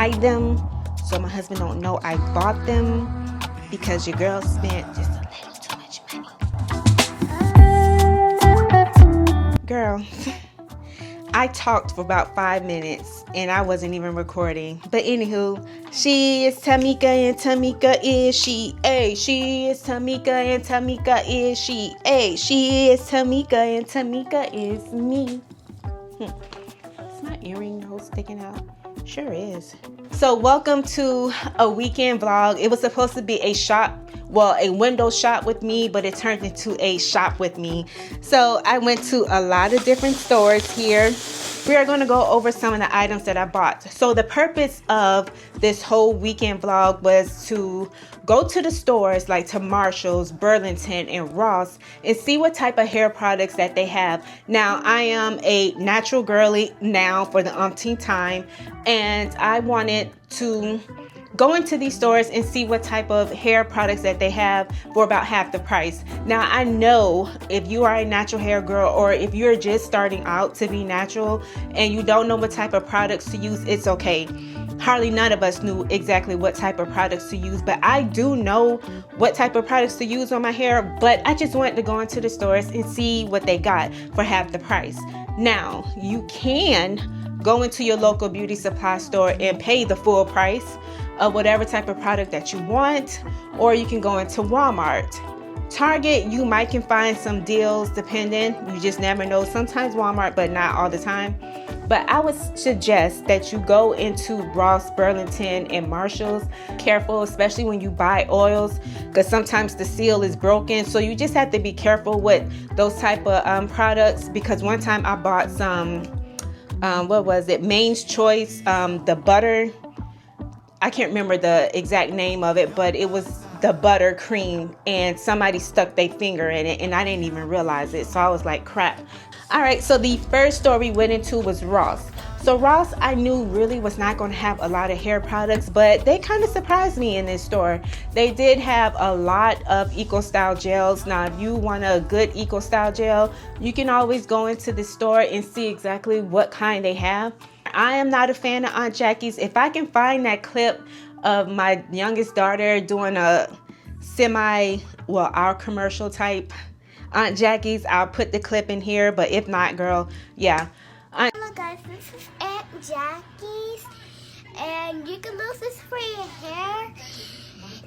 hide them so my husband don't know I bought them, because your girl spent just a little too much money. Girl, I talked for about 5 minutes and I wasn't even recording. But anywho, she is Tamika and Tamika is she. Ay, she is Tamika and Tamika is she. Ay, she is Tamika and Tamika is me. Is my earring nose sticking out? Sure is. So welcome to a weekend vlog. It was supposed to be a window shop with me, but it turned into a shop with me. So I went to a lot of different stores here. We are going to go over some of the items that I bought. So the purpose of this whole weekend vlog was to go to the stores like to Marshall's, Burlington, and Ross and see what type of hair products that they have. Now, I am a natural girly now for the umpteenth time, and I wanted to go into these stores and see what type of hair products that they have for about half the price. Now, I know if you are a natural hair girl, or if you're just starting out to be natural and you don't know what type of products to use, it's okay. Hardly none of us knew exactly what type of products to use, but I do know what type of products to use on my hair. But I just wanted to go into the stores and see what they got for half the price. Now, you can go into your local beauty supply store and pay the full price of whatever type of product that you want, or you can go into Walmart. Target, you might can find some deals depending. You just never know. Sometimes Walmart, but not all the time. But I would suggest that you go into Ross, Burlington, and Marshall's. Careful, especially when you buy oils, because sometimes the seal is broken. So you just have to be careful with those type of products. Because one time I bought some, what was it? Maine's Choice, the butter. I can't remember the exact name of it, but it was the butter cream, and somebody stuck their finger in it and I didn't even realize it. So I was like, crap. All right, so the first store we went into was Ross. So Ross, I knew really was not going to have a lot of hair products, but they kind of surprised me in this store. They did have a lot of Eco Style gels. Now, if you want a good Eco Style gel, you can always go into the store and see exactly what kind they have. I am not a fan of Aunt Jackie's. If I can find that clip of my youngest daughter doing a our commercial type Aunt Jackie's, I'll put the clip in here. But if not, girl, yeah. Hello guys, this is Aunt Jackie's, and you can use this for your hair.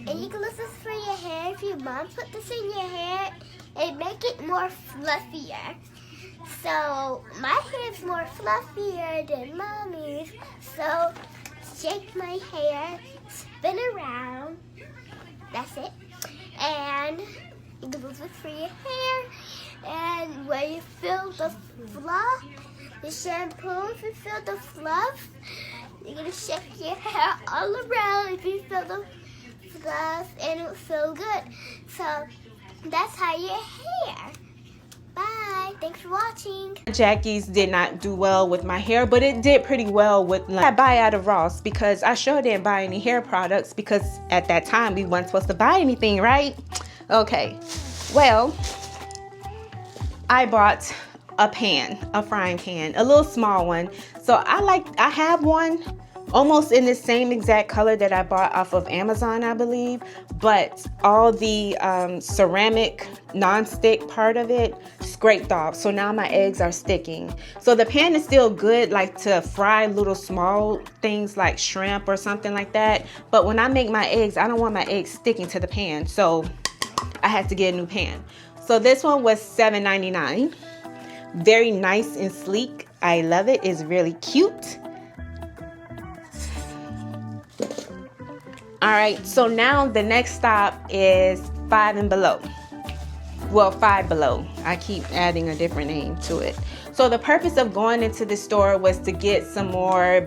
And you can use this for your hair if your mom put this in your hair and make it more fluffier. So my hair is more fluffier than mommy's. So shake my hair, spin around. That's it. And you can use it for your hair. And when you feel the fluff, the shampoo, if you feel the fluff, you're gonna shake your hair all around if you feel the fluff, and it will feel good. So that's how your hair. Bye. Thanks for watching. Jackie's did not do well with my hair, but it did pretty well with I buy out of Ross, because I sure didn't buy any hair products, because at that time we weren't supposed to buy anything, right? Okay. Well, I bought a frying pan, a little small one. So I have one almost in the same exact color that I bought off of Amazon, I believe, but all the ceramic non-stick part of it scraped off. So now my eggs are sticking. So the pan is still good, like to fry little small things like shrimp or something like that. But when I make my eggs, I don't want my eggs sticking to the pan. So I had to get a new pan. So this one was $7.99. Very nice and sleek. I love it. It's really cute. All right, so now the next stop is Five Below. Well, Five Below. I keep adding a different name to it. So the purpose of going into the store was to get some more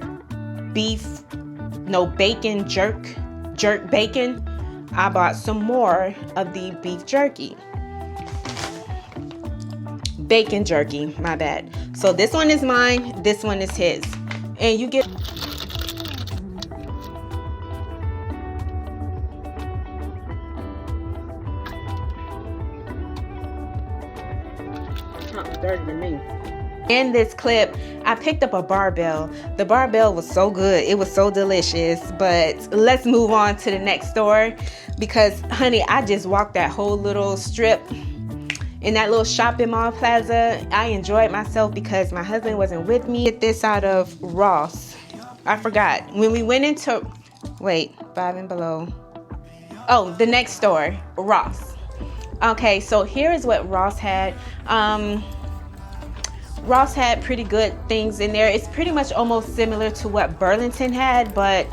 bacon jerk bacon. I bought some more of the beef jerky. Bacon jerky, my bad. So this one is mine, this one is his. And you get dirty to me. In this clip, I picked up a barbell. The barbell was so good. It was so delicious. But let's move on to the next store because, honey, I just walked that whole little strip in that little shopping mall plaza. I enjoyed myself because my husband wasn't with me. Get this out of Ross. I forgot. When we went into, wait, 5 and Below. Oh, the next store, Ross. Okay, so here is what Ross had. Ross had pretty good things in there. It's pretty much almost similar to what Burlington had, but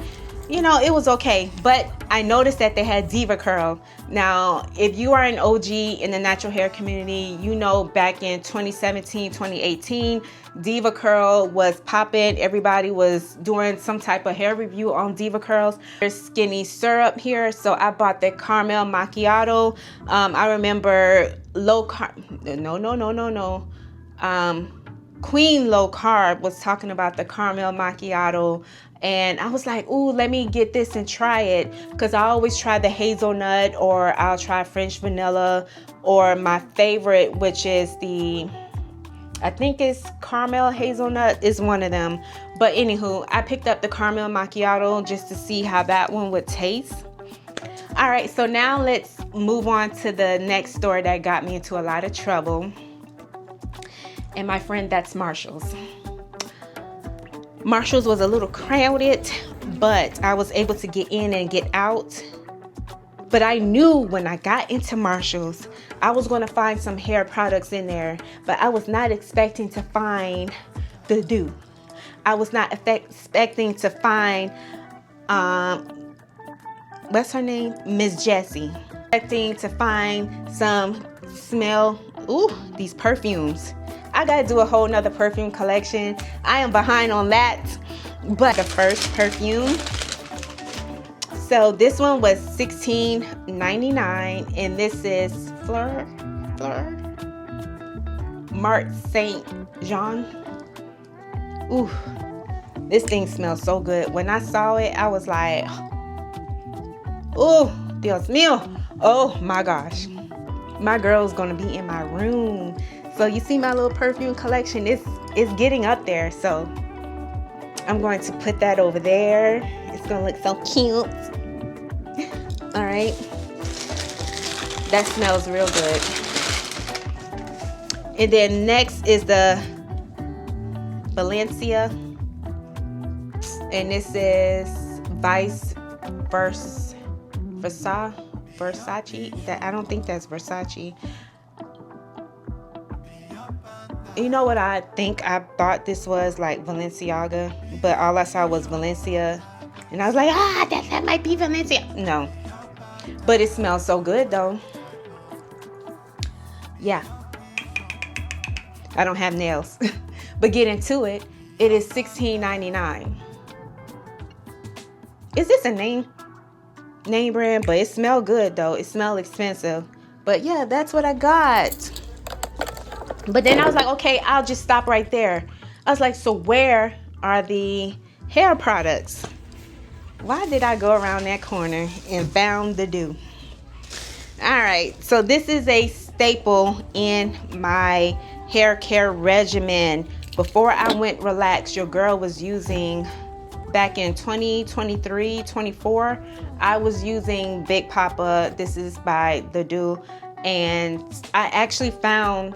you know, it was okay. But I noticed that they had Diva Curl. Now, if you are an OG in the natural hair community, you know back in 2017, 2018, Diva Curl was popping. Everybody was doing some type of hair review on Diva Curls. There's skinny syrup here, so I bought the caramel macchiato. I remember Queen Low Carb was talking about the caramel macchiato, and I was like, ooh, let me get this and try it, because I always try the hazelnut, or I'll try French vanilla, or my favorite, which is I think it's caramel hazelnut is one of them. But anywho, I picked up the caramel macchiato just to see how that one would taste. All right, so now let's move on to the next store that got me into a lot of trouble. And my friend, that's Marshall's. Marshall's was a little crowded, but I was able to get in and get out. But I knew when I got into Marshall's, I was going to find some hair products in there, but I was not expecting to find the dew. I was not expecting to find, what's her name? Miss Jessie. Expecting to find some these perfumes. I gotta do a whole nother perfume collection. I am behind on that. But the first perfume. So this one was $16.99, and this is Fleur Mart Saint Jean. Ooh, this thing smells so good. When I saw it, I was like, oh, Dios mío. Oh my gosh. My girl's gonna be in my room. So you see my little perfume collection, it's getting up there. So I'm going to put that over there. It's gonna look so cute. All right. That smells real good. And then next is the Valencia. And this is Versace. I don't think that's Versace. You know what, I think I thought this was like Balenciaga, but all I saw was Valencia, and I was like, that might be Valencia. No, but it smells so good though. Yeah, I don't have nails, but get into it. It is $16.99. Is this a name brand? But it smells good though. It smells expensive, but yeah, that's what I got. But then I was like, okay, I'll just stop right there. I was like, so where are the hair products? Why did I go around that corner and found the dew? All right, so this is a staple in my hair care regimen. Before I went relaxed, your girl was using, back in 2023, 24, I was using Big Papa. This is by The Dew. And I actually found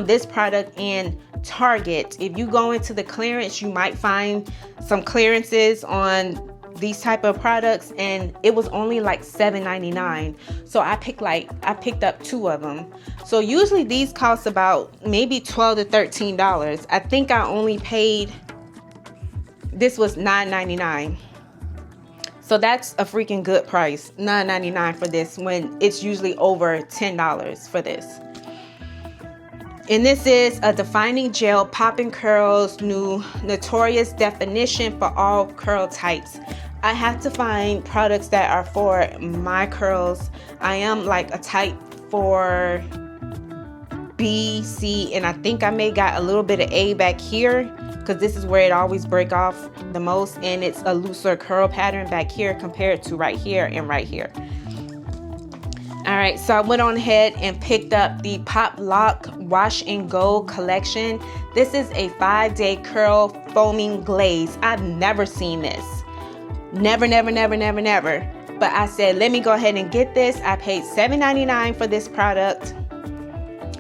this product in Target. If you go into the clearance, you might find some clearances on these type of products, and it was only like $7.99. So I picked up 2 of them. So usually these cost about maybe $12 to $13. I think I only paid, this was $9.99. So that's a freaking good price, $9.99 for this, when it's usually over $10 for this. And this is a defining gel, popping curls, new notorious definition for all curl types. I have to find products that are for my curls. I am like a type 4 B, C, and I think I may got a little bit of A back here, because this is where it always break off the most, and it's a looser curl pattern back here compared to right here and right here. All All right, so I went on ahead and picked up the Pop Lock Wash and Go collection. This is a 5-day curl foaming glaze. I've never seen this. Never. But I said, let me go ahead and get this. I paid $7.99 for this product.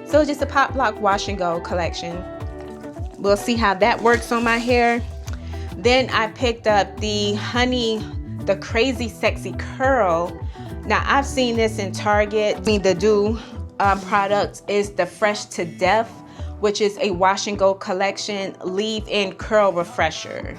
So just a Pop Lock Wash and Go collection. We'll see how that works on my hair. Then I picked up the the Crazy Sexy Curl. Now I've seen this in Target. The Do product is the Fresh to Death, which is a wash and go collection leave-in curl refresher.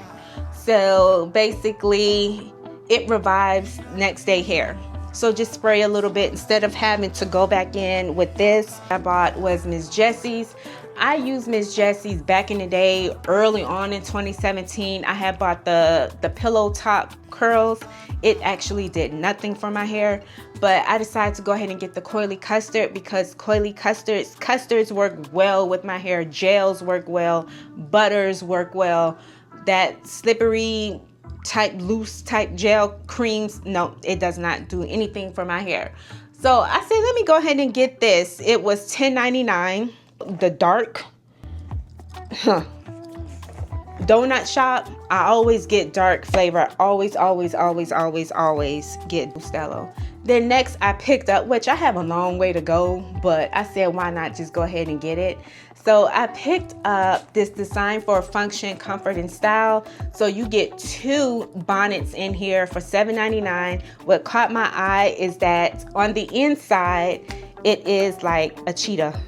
So basically it revives next day hair. So just spray a little bit instead of having to go back in with this. I bought was Miss Jessie's. I used Miss Jessie's back in the day, early on in 2017. I had bought the pillow top curls. It actually did nothing for my hair, but I decided to go ahead and get the coily custard because coily custards work well with my hair. Gels work well, butters work well. That slippery type, loose type gel creams, no, it does not do anything for my hair. So I said, let me go ahead and get this. It was $10.99. The dark donut shop. I always get dark flavor. Always get Bustelo. Then next I picked up, which I have a long way to go, but I said why not just go ahead and get it. So I picked up this Design for Function, Comfort and Style. So you get 2 bonnets in here for $7.99. What caught my eye is that on the inside it is like a cheetah,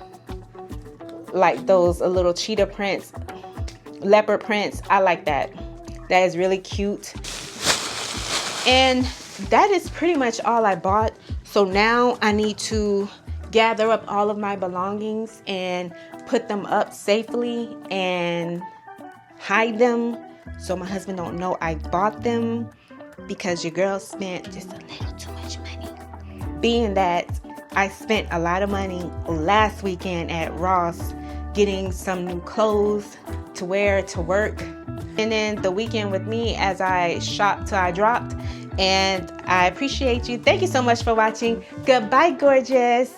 like those little cheetah prints, leopard prints. I like that. That is really cute. And that is pretty much all I bought. So now I need to gather up all of my belongings and put them up safely and hide them so my husband don't know I bought them, because your girl spent just a little too much money. Being that I spent a lot of money last weekend at Ross getting some new clothes to wear to work. And then the weekend with me as I shopped till I dropped. And I appreciate you. Thank you so much for watching. Goodbye, gorgeous.